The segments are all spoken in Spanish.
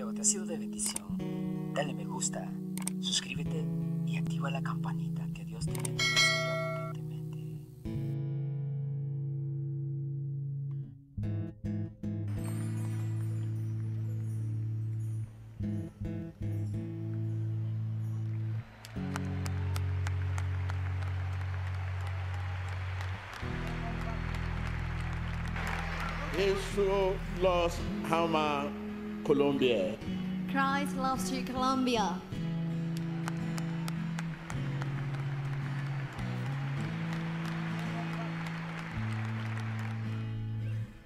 video te ha sido de bendición, dale me gusta, suscríbete y activa la campanita. Que Dios te bendiga abundantemente. Jesus loves Hama, Colombia. Christ loves you, Colombia.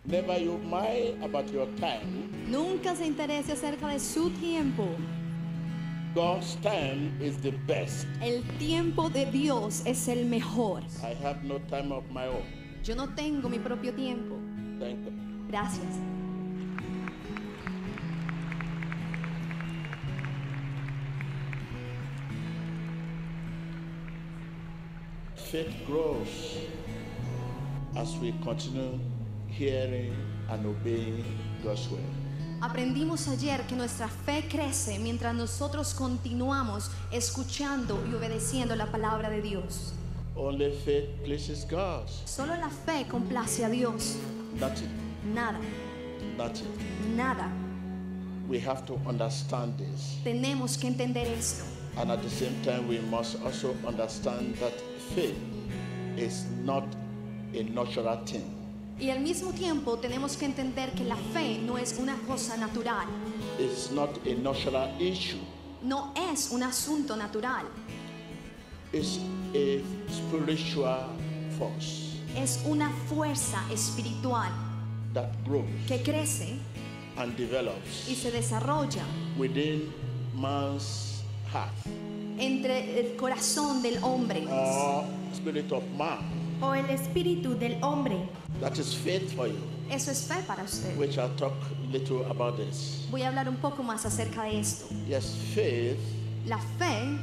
Never you mind about your time. Nunca se interese acerca de su tiempo. God's time is the best. El tiempo de Dios es el mejor. I have no time of my own. Yo no tengo mi propio tiempo. Thank you. Gracias. Faith grows as we continue hearing and obeying God's word. Aprendimos ayer que nuestra fe crece mientras nosotros continuamos escuchando y obedeciendo la palabra de Dios. Only faith pleases God. Solo la fe complace a Dios. Nothing. Nada, Nothing. nada. We have to understand this. Tenemos que entender esto. And at the same time, we must also understand that faith is not a natural thing. Y al mismo tiempo tenemos que entender que la fe no es una cosa natural. It's not a natural issue. No es un asunto natural. It's a spiritual force Es una fuerza espiritual that grows que crece and develops y se desarrolla within man's heart entre el corazón del hombre or spirit of man. o el espíritu del hombre. That is faith for you, Eso es fe para usted. which I'll talk little about this. Voy a hablar un poco más acerca de esto. Yes, faith, La fe,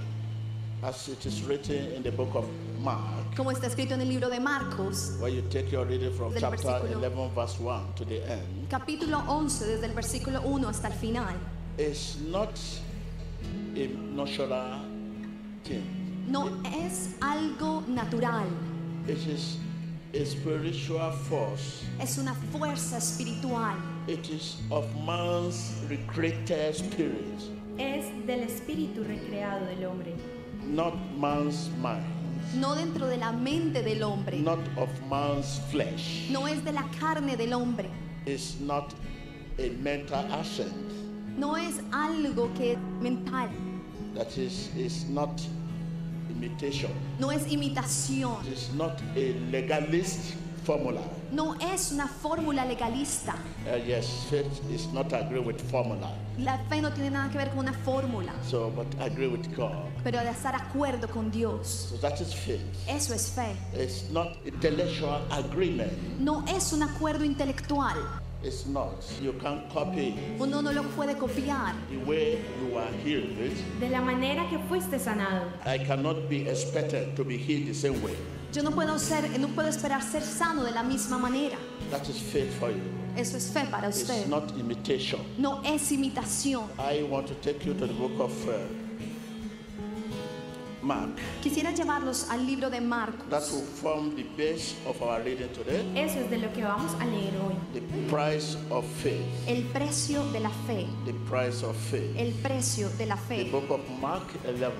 as it is written in the book of Mark, como está escrito en el libro de Marcos, where you take your reading from Del chapter versículo- 11, verse 1 to the end, capítulo 11, desde el versículo 1 hasta el final, is not a natural thing. no es algo natural. It is a spiritual force. Es una fuerza espiritual. It is of man's recreated spirit, Es del espíritu recreado del hombre, not man's mind, No dentro de la mente del hombre. not of man's flesh. No es de la carne del hombre. It's not a mental assent. No es algo que es mental. That is not imitation. No es imitación. It is not a legalist formula. No es una fórmula legalista. Yes, faith is not agree with formula. La fe no tiene nada que ver con una fórmula, So, but agree with God. pero de estar de acuerdo con Dios. So that is faith. Eso es fe. It's not intellectual agreement. No es un acuerdo intelectual. It's not. You can't copy Uno no lo puede copiar. the way you are healed. de la manera que fuiste sanado. I cannot be expected to be healed the same way. Yo no puedo esperar ser sano de la misma manera. That is faith for you. Eso es fe para It's usted. not imitation. No es imitación. I want to take you to the book of Mark. Quisiera llevarlos al libro de That Marcos. will form the base of our reading today. Eso es de lo que vamos a leer hoy. The price of faith. El precio de la fe. The price of faith. El precio de la The fe. book of Mark 11.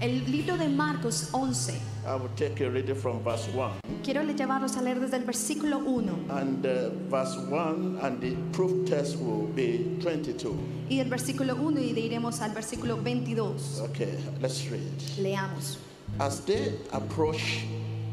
El libro de Marcos 11. I will take a reading from verse 1. Quiero llevarlos a leer desde el versículo 1 And verse 1 and the proof text will be 22. y del versículo 1 y de iremos al versículo 22. Okay, let's read. Leamos. As they approached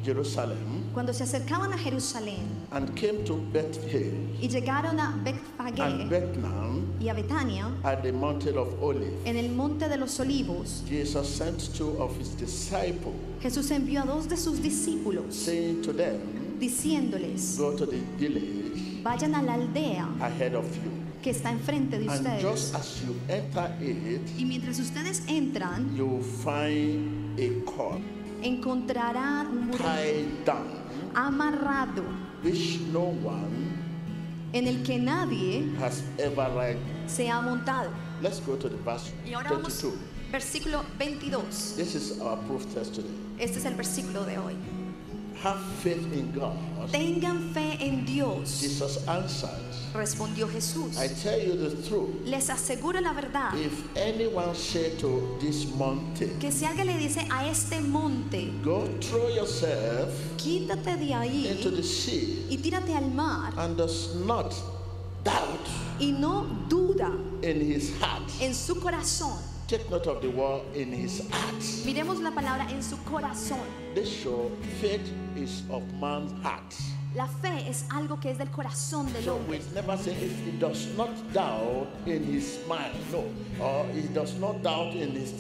Jerusalem Cuando se acercaban a Jerusalén and came to Bethel y llegaron a and Betfagé Bethlehem y a Betania, at the mountain of Olives, en el monte de los olivos, Jesus sent two of his disciples, Jesús envió a 2 de sus discípulos, saying to them, diciéndoles: go to the village vayan a la aldea ahead of you. que está enfrente de And just ustedes. as you enter it, Y mientras ustedes entran, you will find a cord encontrarán un burro tied down, amarrado which no one en el que nadie has ever se ha montado. Let's go to the verse Y ahora vamos, 22. versículo 22. This is our proof text today. Este es el versículo de hoy. Have faith in God. Tengan fe en Dios, Jesus answered, respondió Jesús. I tell you the truth. Les aseguro la verdad, If anyone say to this mountain, que si alguien le dice a este monte, go throw yourself quítate de into the ahí sea, y tírate al mar, and does not doubt y no duda in his heart. en su corazón. Take note of the word in his heart. Miremos la palabra en su corazón. This show faith is of man's heart. La fe es algo que es del corazón del So we hombre. never say if he does not doubt in his mind, no, or he does not doubt in his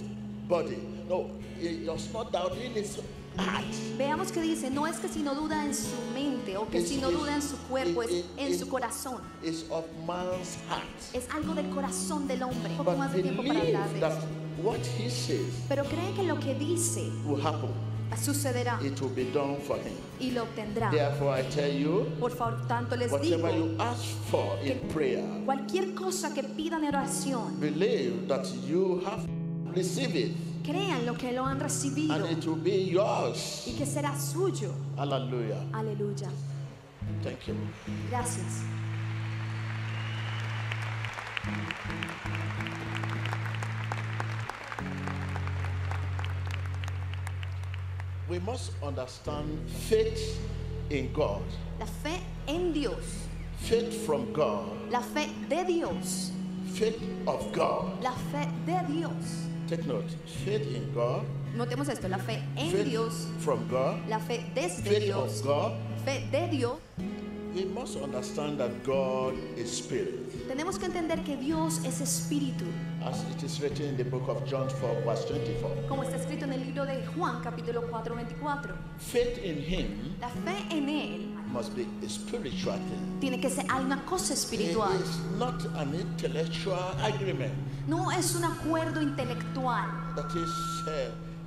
body, no, he does not doubt in his heart. Veamos que dice, no es que si no duda en su mente o que si no duda en su cuerpo, es en su corazón. It's of man's heart. Es algo del corazón del hombre. Un poco But más de tiempo para hablar believe de that eso. what he says Pero cree que lo que dice will happen. sucederá It will be done for him. y lo obtendrá. Therefore, I tell you, Por favor, tanto les whatever digo, you ask for in prayer, cualquier cosa que pidan en oración, believe that you have received it, crean lo que lo han recibido and it will be yours. y que será suyo. Hallelujah. Aleluya. Thank you. Gracias. We must understand faith in God, La fe en Dios, faith from God, la fe de Dios, faith of God. la fe de Dios. Take note, faith in God, Notemos esto, la fe en faith Dios, from God, la fe desde faith Dios, of God. fe de Dios. We must understand that God is spirit. Tenemos que entender que Dios es espíritu, As it is written in the book of John 4, verse 24. como está escrito en el libro de Juan, capítulo 4, 24. Faith in Him La fe en Él must be a spiritual thing. tiene que ser una cosa It espiritual. is not an intellectual agreement. No es un acuerdo intelectual That is,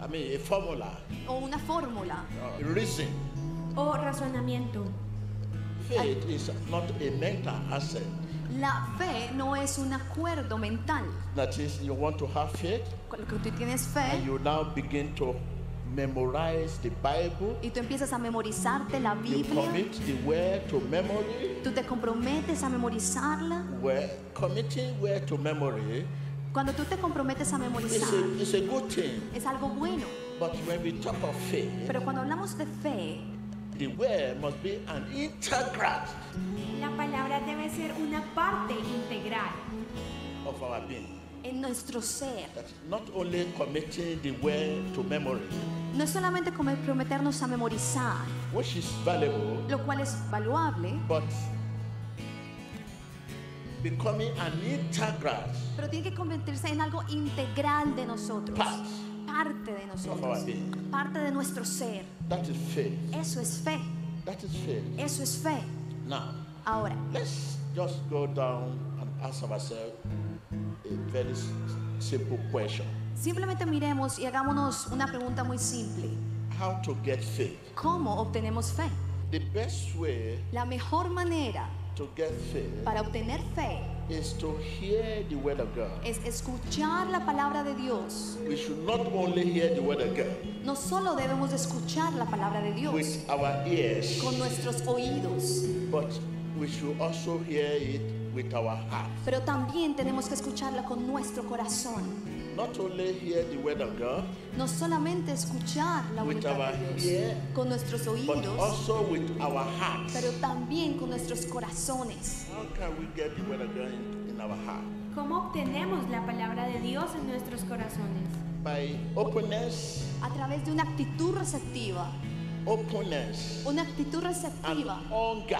a formula, o una fórmula a reason. O razonamiento. Faith is not a mental asset. La fe no es un acuerdo mental. That is, you want to have faith, Con lo que tú tienes and fe you now begin to memorize the Bible. y tú empiezas a memorizarte la You Biblia, commit the word to memory. tú te comprometes a memorizarla. Committing word to memory Cuando tú te comprometes a memorizar, is a good thing. es algo bueno. But when we talk of faith, Pero cuando hablamos de fe, the word must be an integral La palabra debe ser una parte integral of our being. en nuestro ser, That's not only committing the word to memory, no es solamente comprometernos a memorizar, which is valuable, lo cual es valuable, but becoming an integral pero tiene que convertirse en algo integral de nosotros, part parte de of our nosotros, being. parte de nuestro ser. That is faith. Eso es fe, That is faith. eso es fe. Now, Ahora, let's just go down and ask ourselves a very simple question. simplemente miremos y hagámonos una pregunta muy simple. How to get faith? ¿Cómo obtenemos fe? The best way La mejor manera to get faith para obtener fe is to hear the word of God. es escuchar la palabra de Dios. We should not only hear the word of God No solo debemos de escuchar la palabra de Dios with our ears, con nuestros oídos, but we should also hear it with our heart. pero también tenemos que escucharla con nuestro corazón. Not only hear the word of God, No solamente escuchar la With voluntad our de Dios ear, con nuestros but oídos, also with our hearts. pero también con nuestros corazones. How can we get the word of God in our heart? ¿Cómo obtenemos la palabra de Dios en nuestros corazones? By openness, A través de una actitud receptiva, openness, una actitud and receptiva, hunger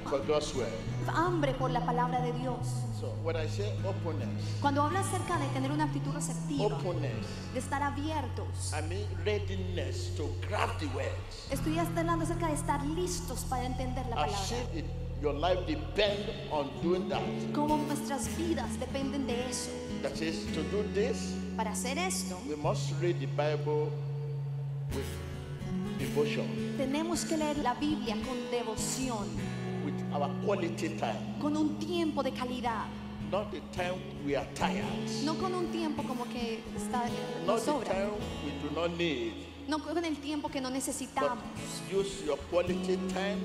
for God's word. hambre por la palabra de Dios. So when I say openness, Cuando habla acerca de tener una actitud receptiva, openness, de estar abiertos, I mean readiness to grab the words. estoy hablando acerca de estar listos para entender la As palabra. if your life depends on doing that. Como nuestras vidas dependen de eso. That is, to do this, Para hacer esto, we must read the Bible with devotion, tenemos que leer la Biblia con devoción, with our quality time. con un tiempo de calidad. Not the time we are tired. No con un tiempo como que está, nos Not the sobra. time we do not need. No con el tiempo que no But necesitamos. use your quality time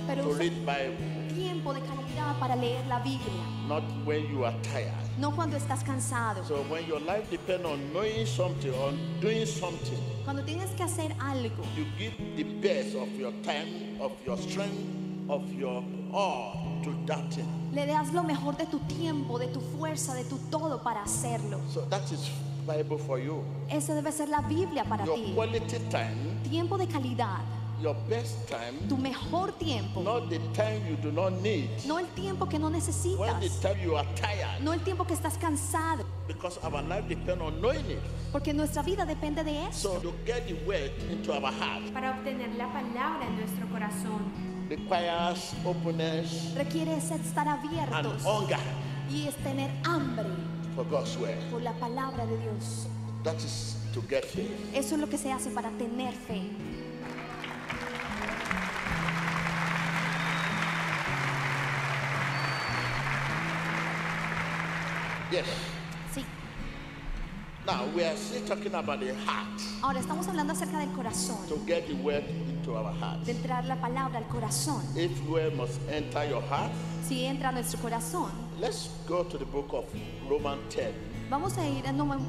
Pero to usa read Bible. tiempo de calidad para leer la Biblia. Not when you are tired. No cuando estás cansado. So when your life depends on knowing something, on doing something, Cuando tienes que hacer algo, you give the best of your time, of your strength, of your all to that thing. le das lo mejor de tu tiempo, de tu fuerza, de tu todo para hacerlo. So that is Bible for you. Esa debe ser la Biblia para Your ti. quality time, Tiempo de calidad, your best time, tu mejor tiempo. not the time you do not need. No el tiempo que no When the necesitas. time you are tired, No el tiempo que estás cansado. because our life depends on knowing it. Porque nuestra vida depende de eso. So to get the word into our heart Para obtener la palabra en nuestro corazón requires openness Requiere estar and abiertos hunger y es tener hambre for God's word. por la palabra de Dios. That is to get faith. Eso es lo que se hace para tener fe. Yes. Sí. Now we are still talking about the heart. Ahora estamos hablando acerca del corazón, To get the word into our heart. de entrar la palabra al corazón. If word must enter your heart, Si entra a nuestro corazón, let's go to the book of Romans 10, vamos a ir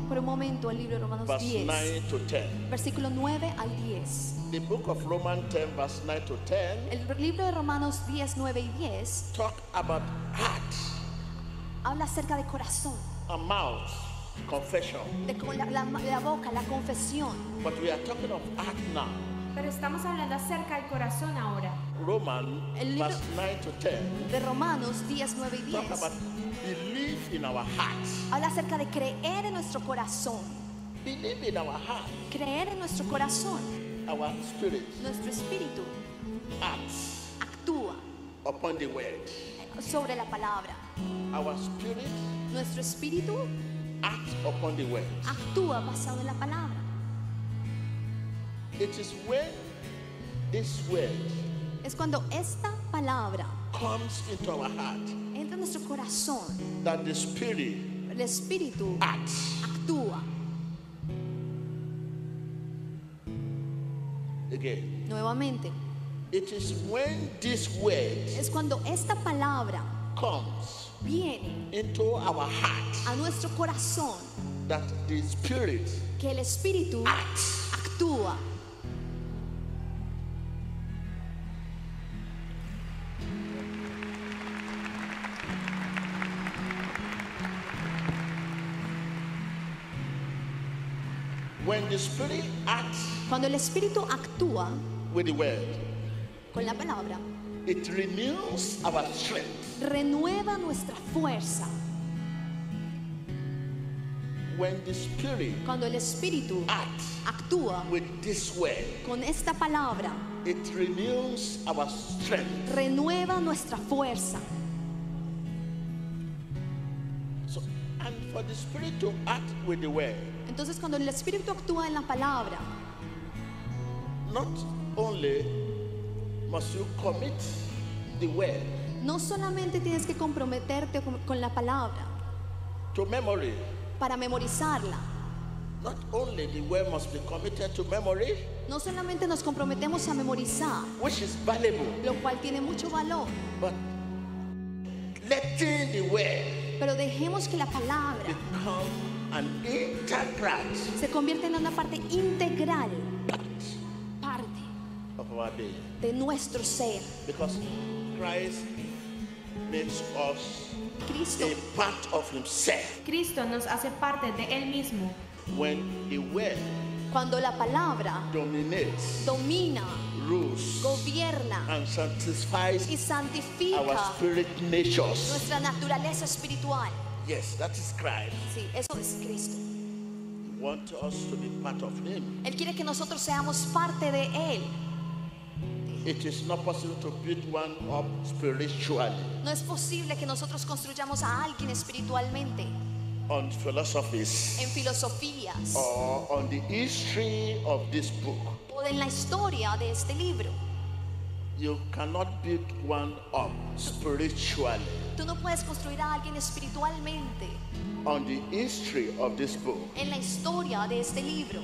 por un momento al libro de Romanos verse 10, 9 to 10. versículo 9 al 10. The book of Romans 10, verse 9 to 10, El libro de Romanos 10, 9 y 10 talk about heart habla acerca de corazón, and mouth, confession. de la boca, la confesión. But we are talking of heart now. Pero estamos hablando acerca del corazón ahora. Romans, El libro- verse 9 to 10, De Romanos 10, 9 y talk 10 about believe in our hearts. habla acerca de creer en nuestro corazón. Believe in our heart, Creer en nuestro corazón. our spirit Nuestro espíritu acts actúa upon the word. sobre la palabra. Our spirit Nuestro espíritu acts upon the word. actúa basado en la palabra. It is when this word Es cuando esta palabra comes into our heart entra en nuestro corazón, that the spirit el espíritu acts. actúa. Again, Nuevamente, it is when this word es cuando esta palabra comes viene into our heart a nuestro corazón that the spirit que el espíritu acts. actúa. When the spirit acts Cuando el espíritu actúa with the word, con la palabra, it renews our strength. renueva nuestra fuerza. When the spirit Cuando el espíritu acts actúa with this word, con esta palabra, it renews our strength. renueva nuestra fuerza. So, and for the spirit to act with the word, Entonces cuando el espíritu actúa en la palabra, not only must you commit the word no solamente tienes que comprometerte con la palabra to memory, para memorizarla, not only the word must be committed to memory, no solamente nos comprometemos a memorizar, which is valuable, lo cual tiene mucho valor, but letting the word pero dejemos que la palabra become an integral se convierta en una parte integral, parte of our being. de nuestro ser. Because Christ makes us Cristo, a part of himself. Cristo nos hace parte de Él mismo. When the word cuando la palabra dominates, domina, rules, gobierna and satisfies y our santifica spirit natures. nuestra naturaleza espiritual. Yes, that is Christ. Sí, eso es Cristo. He wants us to be part of him. Él quiere que nosotros seamos parte de Él. It is not possible to build one up spiritually No es posible que nosotros construyamos a alguien espiritualmente on philosophies en filosofías or on the history of this book. o en la historia de este libro. You cannot build one up spiritually Tú no puedes construir a alguien espiritualmente on the history of this book en la historia de este libro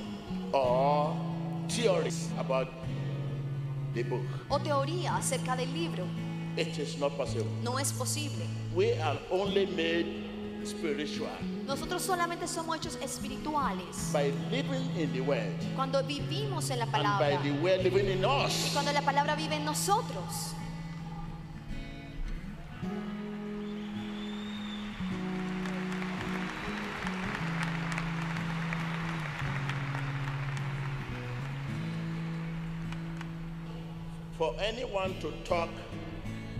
or theories about the book. o teoría acerca del libro. It is not possible. No es posible. We are only made spiritual Nosotros solamente somos hechos espirituales by living in the word cuando vivimos en la and by palabra the word living in y us. cuando la palabra vive en nosotros. For anyone to talk,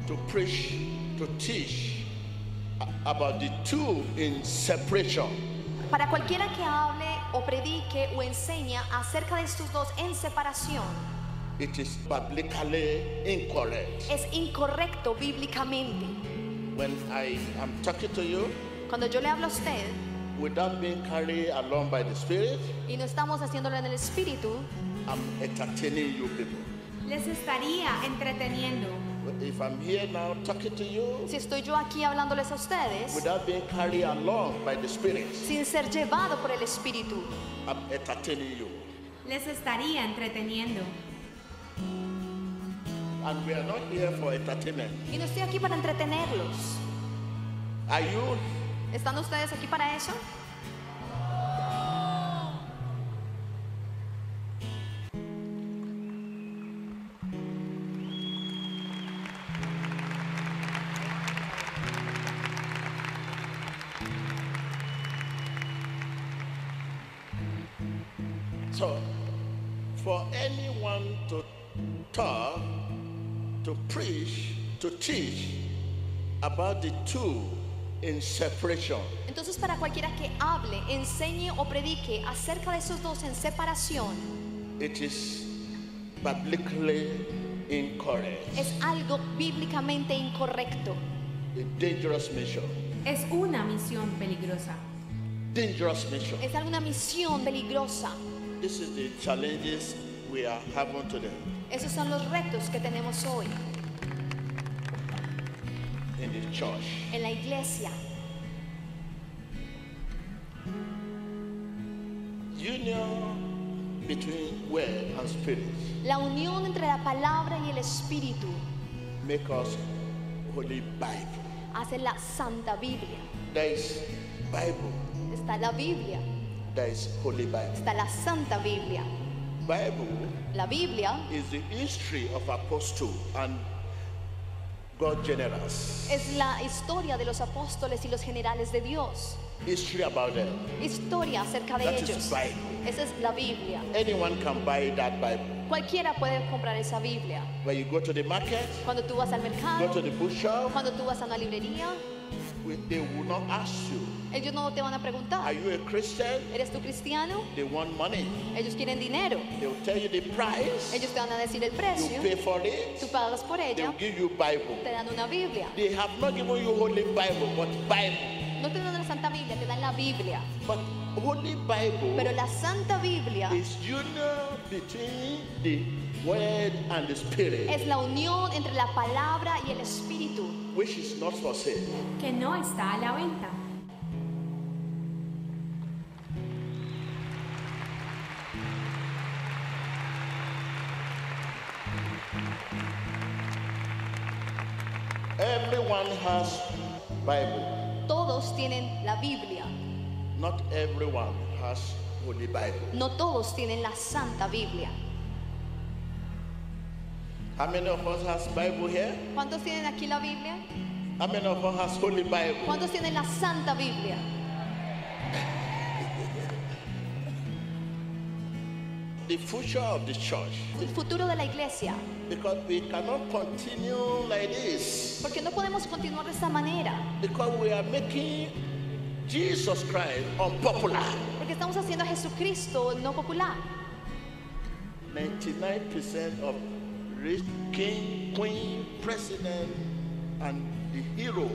to preach, to teach about the two in separation, Para cualquiera que hable o predique o enseñe acerca de estos dos en separación, it is biblically incorrect. es incorrecto bíblicamente. When I am talking to you Cuando yo le hablo a usted without being carried along by the Spirit, y no estamos haciéndolo en el espíritu, I'm entertaining you people. Les estaría entreteniendo. If I'm here now talking to you si estoy yo aquí hablándoles a ustedes without being carried along by the Spirit, sin ser llevado por el espíritu, I'm entertaining you. Les estaría entreteniendo. And we are not here for entertainment. y no estoy aquí para entretenerlos. Are you? ¿Están ustedes aquí para eso? So, for anyone to talk, to preach, to teach about the two in separation, Entonces, para cualquiera que hable, enseñe o predique acerca de esos dos en separación, it is biblically incorrect. es algo bíblicamente incorrecto. A dangerous mission. Es una misión peligrosa. Dangerous mission. Es alguna misión peligrosa. This is the challenges we are having today Esos son los retos que tenemos hoy in the church. en la iglesia. Union between word and spirit La unión entre la palabra y el espíritu make us Holy Bible. hace la Santa Biblia. There is Bible. Está la Biblia, There is Holy Bible. está la Santa Biblia. Bible La Biblia is the history of apostles and God generals. es la historia de los apóstoles y los generales de Dios. History about them. Historia acerca de That is ellos. Bible. Esa es la Biblia. Anyone can buy that Bible. Cualquiera puede comprar esa Biblia. When you go to the market, Cuando tú vas al go to mercado, the bookshop, cuando tú vas a una librería, they will not ask you, ellos no te van a are preguntar, you a Christian? ¿eres tú cristiano? They want money. Ellos quieren dinero. They will tell you the price. Ellos te van a decir el You precio. pay for it. Tú pagas por They ella. will give you Bible. Te dan una Biblia. They have not given you Holy Bible, but Bible. No te dan la Santa Biblia, te dan la Biblia. But Holy Bible Pero la Santa Biblia is union between the Word and the Spirit, es la unión entre la palabra y el espíritu, which is not for sale. Que no está a la venta. Everyone has Bible. Todos tienen la Biblia. Not everyone has Holy Bible. No todos tienen la Santa Biblia. How many of us has Bible here? ¿Cuántos tienen aquí la Biblia? How many of us has Holy Bible? ¿Cuántos tienen la Santa Biblia? The future of the church, El futuro de la iglesia. because we cannot continue like this, Porque no podemos continuar de esta manera. because we are making Jesus Christ unpopular. Porque estamos haciendo a Jesucristo no popular. 99% of rich king, queen, president, and the hero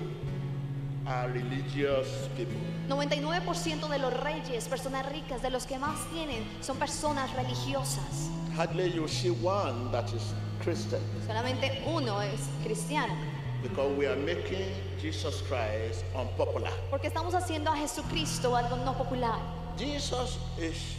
are religious people. 99% de los reyes, personas ricas, de los que más tienen, son personas religiosas. Hardly you see one that is Christian. Solamente uno es cristiano. Because we are making Jesus Christ unpopular. Porque estamos haciendo a Jesucristo algo no popular. Jesus is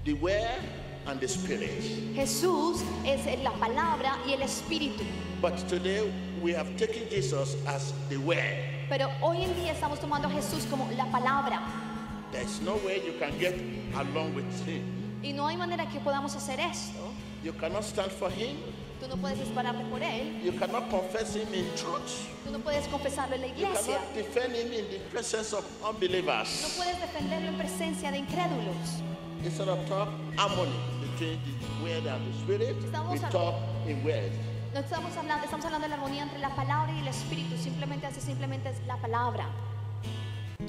the Word and the Spirit. Jesús es la palabra y el espíritu. But today we have taken Jesus as the Word. Pero hoy en día estamos tomando a Jesús como la palabra. There is no way you can get along with Him. Y no hay manera que podamos hacer esto. You cannot stand for Him. Tú no puedes dispararte por Él. You cannot confess Him in truth. Tú no puedes confesarlo en la You iglesia. cannot defend Him in the presence of No unbelievers. puedes defenderlo en presencia de incrédulos. Instead of talk harmony between the Word and the Spirit, we talk in words. No estamos hablando de la armonía entre la palabra y el espíritu. Simplemente es la palabra.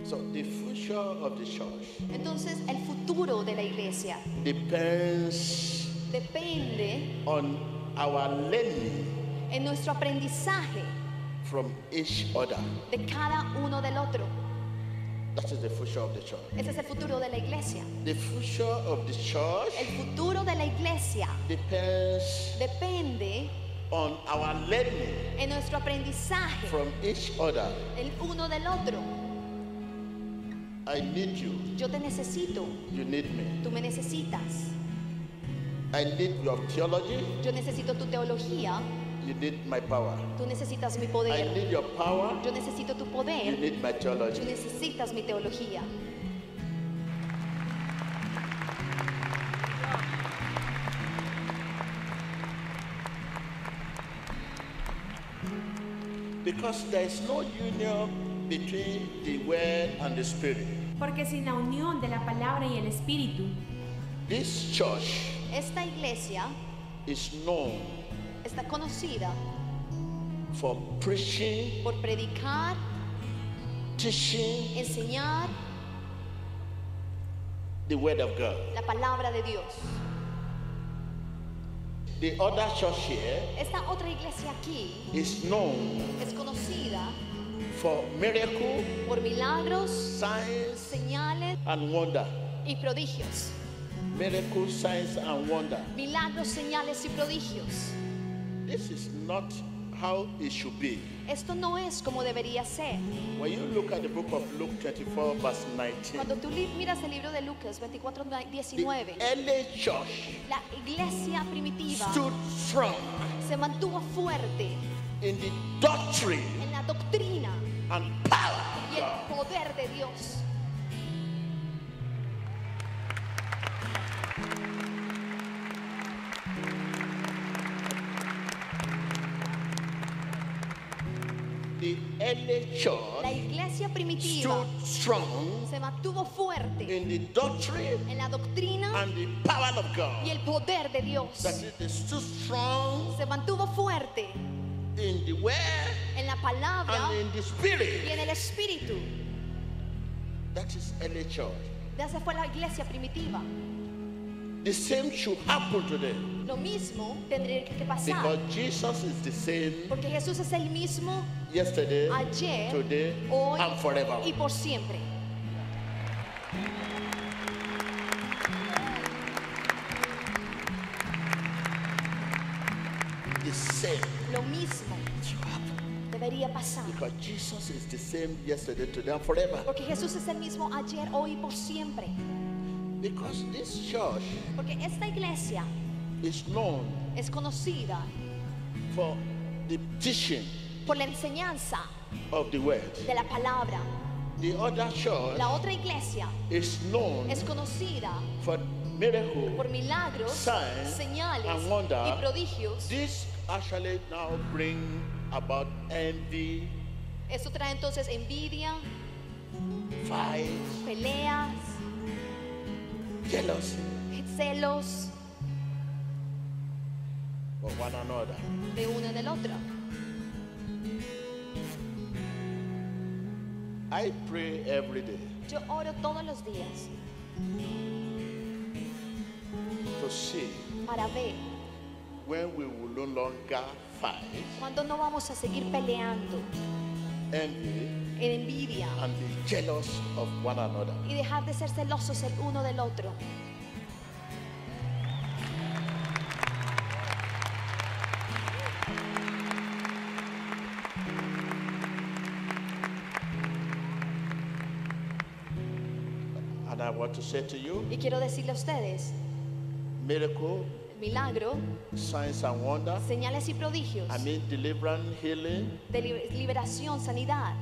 So the future of the church Entonces el futuro de la iglesia depends depende on our learning en nuestro aprendizaje from each other. de cada uno del otro. That is the future of the church. Ese es el futuro de la iglesia. The future of the church El futuro de la iglesia depends depende on our learning en nuestro aprendizaje from each other. el uno del otro. I need you. Yo te necesito, You need me. tú me necesitas. I need your theology. Yo necesito tu teología, You need my power. tú necesitas mi I poder. need your power. Yo necesito tu You poder, need my tú theology. necesitas mi teología. Because there is no union between the Word and the Spirit. Porque sin la unión de la palabra y el espíritu, This church Esta iglesia is known está conocida for preaching, por predicar, teaching enseñar the Word of God. la palabra de Dios. The other church here Esta otra iglesia aquí is known es conocida for miracle, por milagros, signs, señales and wonder. y prodigios. Miracle, signs, and wonder. Milagros, señales y prodigios. This is not how it should be. Esto no es como debería ser. When you look at the book of Luke 24, verse 19, Cuando tú miras el libro de Lucas 24, the 19, early church la iglesia primitiva stood strong se mantuvo fuerte in the doctrine en la doctrina and power y of el God. poder de Dios. The early La church iglesia primitiva stood strong se mantuvo fuerte in the doctrine en la doctrina and the power of y God. el poder de Dios. That is, they stood strong Se mantuvo fuerte in the word en la palabra and in the y spirit. en el espíritu. That is early church. Esa fue la iglesia primitiva. The same should happen today. Lo mismo tendría que pasar. Because Jesus is the same Porque Jesús es el mismo yesterday, ayer, today, hoy and forever. y por siempre. The same Lo mismo should happen. debería pasar. Because Jesus is the same yesterday, today, and forever. Porque Jesús es el mismo ayer, hoy y por siempre. Because this church Porque esta iglesia is known es conocida for the teaching por la enseñanza of the word. de la palabra. The other church La otra iglesia is known es conocida for miracle. por milagros, Signs señales and wonder. y prodigios. This actually now bring about envy, Esto trae entonces envidia, fights, peleas, jealousy celos for one another. de una del otro. I pray every day Yo oro todos los días to see para ver when we will no longer fight, cuándo no vamos a seguir peleando envy, en envidia and be jealous of one another. y dejar de ser celosos el uno del otro. And I want to say to you, Y quiero decirle a ustedes, miracle, milagro, signs and wonders, señales y prodigios, deliverance, healing, de liberación, sanidad,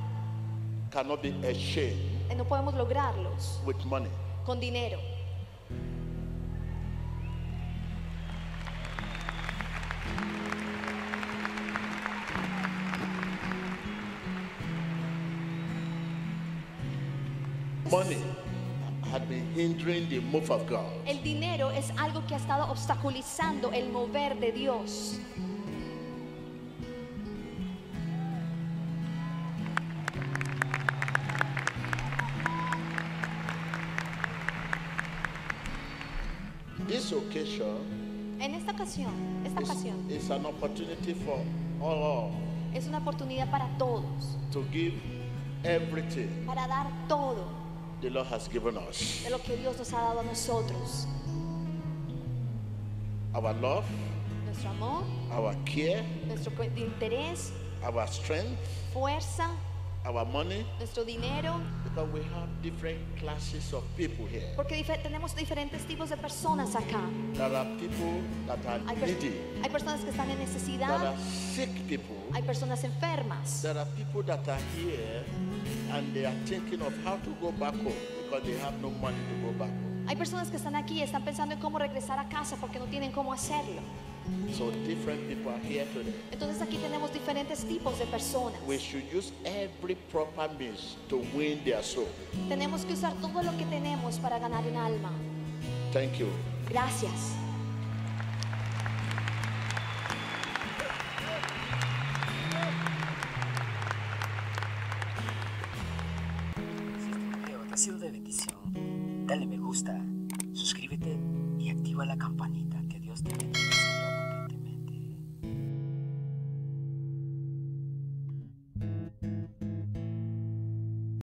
cannot be achieved no podemos lograrlos with money. con dinero. Money had been hindering the move of God. El dinero es algo que ha estado obstaculizando el mover de Dios. This occasion En esta ocasión is an opportunity for all es una oportunidad para todos, to give everything para dar todo the Lord has given us. de lo que Dios nos ha dado a nosotros. Our love, Nuestro amor, our care, nuestro interés, our strength, fuerza, our money, nuestro dinero, because we have different classes of people here. porque tenemos diferentes tipos de personas acá. There are people that are Hay needy. hay personas que están en There necesidad, are sick people. hay personas enfermas, There are people that are here and they are thinking of how to go back home because they have no money to go back home. hay personas que están aquí y están pensando en cómo regresar a casa porque no tienen cómo hacerlo. So different people are here today. Entonces aquí tenemos diferentes tipos de personas. We should use every proper means to win their soul. Tenemos que usar todo lo que tenemos para ganar un alma. Thank you. Gracias. Si este video te ha sido de bendición, dale me gusta, suscríbete y activa la campanita. Que Dios te bendiga.